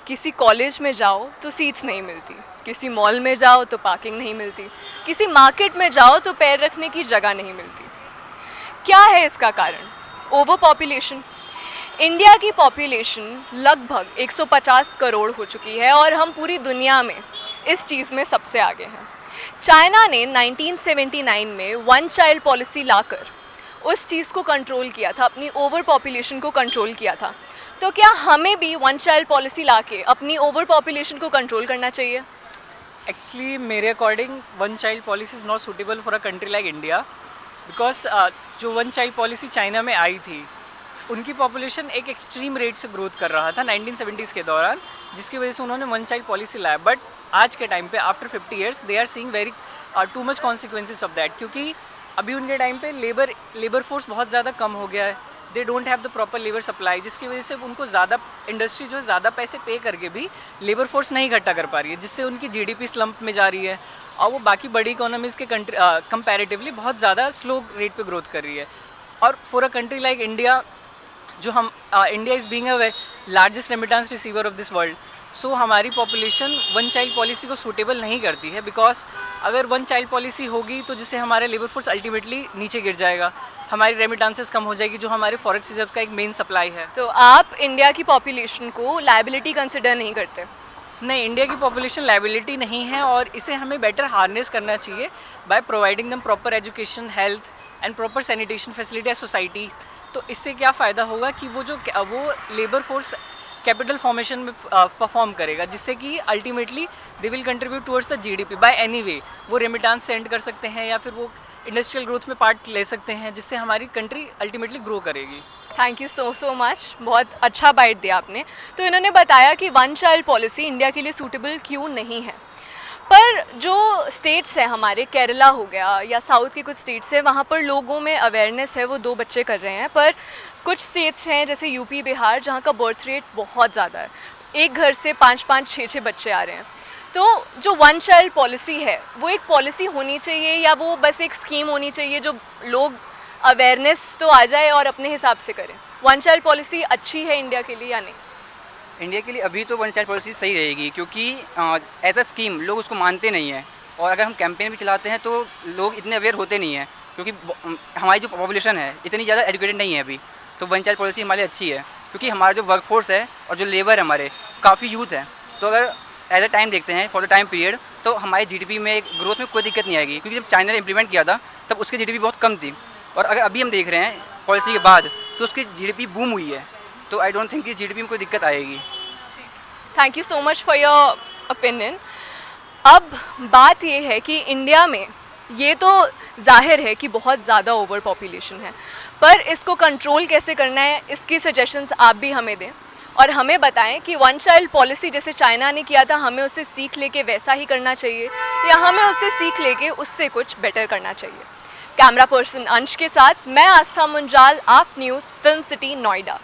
किसी कॉलेज में जाओ तो सीट्स नहीं मिलती, किसी मॉल में जाओ तो पार्किंग नहीं मिलती, किसी मार्केट में जाओ तो पैर रखने की जगह नहीं मिलती। क्या है इसका कारण? Over population. इंडिया की पॉपुलेशन लगभग 150 करोड़ हो चुकी है और हम पूरी दुनिया में इस चीज़ में सबसे आगे हैं। चाइना ने 1979 में वन चाइल्ड पॉलिसी लाकर उस चीज़ को कंट्रोल किया था, अपनी ओवर पॉपुलेशन को कंट्रोल किया था। तो क्या हमें भी वन चाइल्ड पॉलिसी लाके अपनी ओवर पॉपुलेशन को कंट्रोल करना चाहिए? एक्चुअली मेरे according one child policy is not suitable for a country like India because जो वन चाइल्ड पॉलिसी चाइना में आई थी उनकी पॉपुलेशन एक एक्सट्रीम रेट से ग्रोथ कर रहा था 1970s के दौरान, जिसकी वजह से उन्होंने वन चाइल्ड पॉलिसी लाया। बट आज के टाइम पे after 50 years they are seeing very too much consequences of that, क्योंकि अभी उनके टाइम पे लेबर फोर्स बहुत ज़्यादा कम हो गया है। They don't have the proper labour supply, जिसकी वजह से उनको ज़्यादा इंडस्ट्री जो ज़्यादा पैसे पे करके भी लेबर फोर्स नहीं इकट्ठा कर पा रही है, जिससे उनकी जीडीपी स्लम्प में जा रही है और वो बाकी बड़ी इकोनॉमीज़ के कंट्री कंपैरेटिवली बहुत ज़्यादा स्लो रेट पे ग्रोथ कर रही है। और for a country like India, जो हम India is being a largest remittance receiver of this world, so हमारी पॉपुलेशन वन चाइल्ड पॉलिसी को सूटेबल नहीं करती है। बिकॉज अगर वन चाइल्ड पॉलिसी होगी तो जिससे हमारा लेबर फोर्स अल्टीमेटली नीचे गिर जाएगा, हमारी रेमिटेंसेस कम हो जाएगी, जो हमारे फॉरेक्स रिजर्व का एक मेन सप्लाई है। तो आप इंडिया की पॉपुलेशन को लायबिलिटी कंसिडर नहीं करते? नहीं, इंडिया की पॉपुलेशन लायबिलिटी नहीं है और इसे हमें बेटर हार्नेस करना चाहिए by providing them proper education, health and proper sanitation facility as societies. तो इससे क्या फ़ायदा होगा कि वो लेबर फोर्स कैपिटल फॉर्मेशन में परफॉर्म करेगा, जिससे कि ultimately they will contribute towards the GDP by any way. वो रेमिटेंस सेंड कर सकते हैं या फिर वो इंडस्ट्रियल ग्रोथ में पार्ट ले सकते हैं, जिससे हमारी कंट्री अल्टीमेटली ग्रो करेगी। थैंक यू सो मच, बहुत अच्छा बाइट दिया आपने। तो इन्होंने बताया कि वन चाइल्ड पॉलिसी इंडिया के लिए सूटेबल क्यों नहीं है। पर जो स्टेट्स हैं हमारे, केरला हो गया या साउथ के कुछ स्टेट्स हैं, वहाँ पर लोगों में अवेयरनेस है, वो 2 बच्चे कर रहे हैं। पर कुछ स्टेट्स हैं जैसे यूपी, बिहार, जहाँ का बर्थ रेट बहुत ज़्यादा है, एक घर से 5-5, 6-6 बच्चे आ रहे हैं। तो जो वन चाइल्ड पॉलिसी है वो एक पॉलिसी होनी चाहिए या वो बस एक स्कीम होनी चाहिए जो लोग अवेयरनेस तो आ जाए और अपने हिसाब से करें? वन चाइल्ड पॉलिसी अच्छी है इंडिया के लिए या नहीं? इंडिया के लिए अभी तो वन चाइल्ड पॉलिसी सही रहेगी, क्योंकि एज अ स्कीम लोग उसको मानते नहीं हैं और अगर हम कैंपेन भी चलाते हैं तो लोग इतने अवेयर होते नहीं हैं, क्योंकि हमारी जो पॉपुलेशन है इतनी ज़्यादा एजुकेटेड नहीं है अभी। तो वन चाइल्ड पॉलिसी हमारे लिए अच्छी है, क्योंकि हमारा जो वर्क फोर्स है और जो लेबर है हमारे काफ़ी यूथ है। तो अगर एज अ टाइम देखते हैं फॉर द टाइम पीरियड, तो हमारे जीडीपी में ग्रोथ में कोई दिक्कत नहीं आएगी, क्योंकि जब चाइना ने इम्प्लीमेंट किया था तब उसकी जीडीपी बहुत कम थी और अगर अभी हम देख रहे हैं पॉलिसी के बाद तो उसकी जीडीपी बूम हुई है। तो आई डोंट थिंक कि जीडीपी में कोई दिक्कत आएगी। Thank you so much for your opinion. अब बात ये है कि इंडिया में ये तो जाहिर है कि बहुत ज़्यादा ओवर पॉपुलेशन है, पर इसको कंट्रोल कैसे करना है इसकी सजेशंस आप भी हमें दें और हमें बताएं कि वन चाइल्ड पॉलिसी जैसे चाइना ने किया था, हमें उससे सीख लेके वैसा ही करना चाहिए या हमें उससे सीख लेके उससे कुछ बेटर करना चाहिए। कैमरा पर्सन अंश के साथ मैं आस्था मुंजाल, आप न्यूज़, फिल्म सिटी, नोएडा।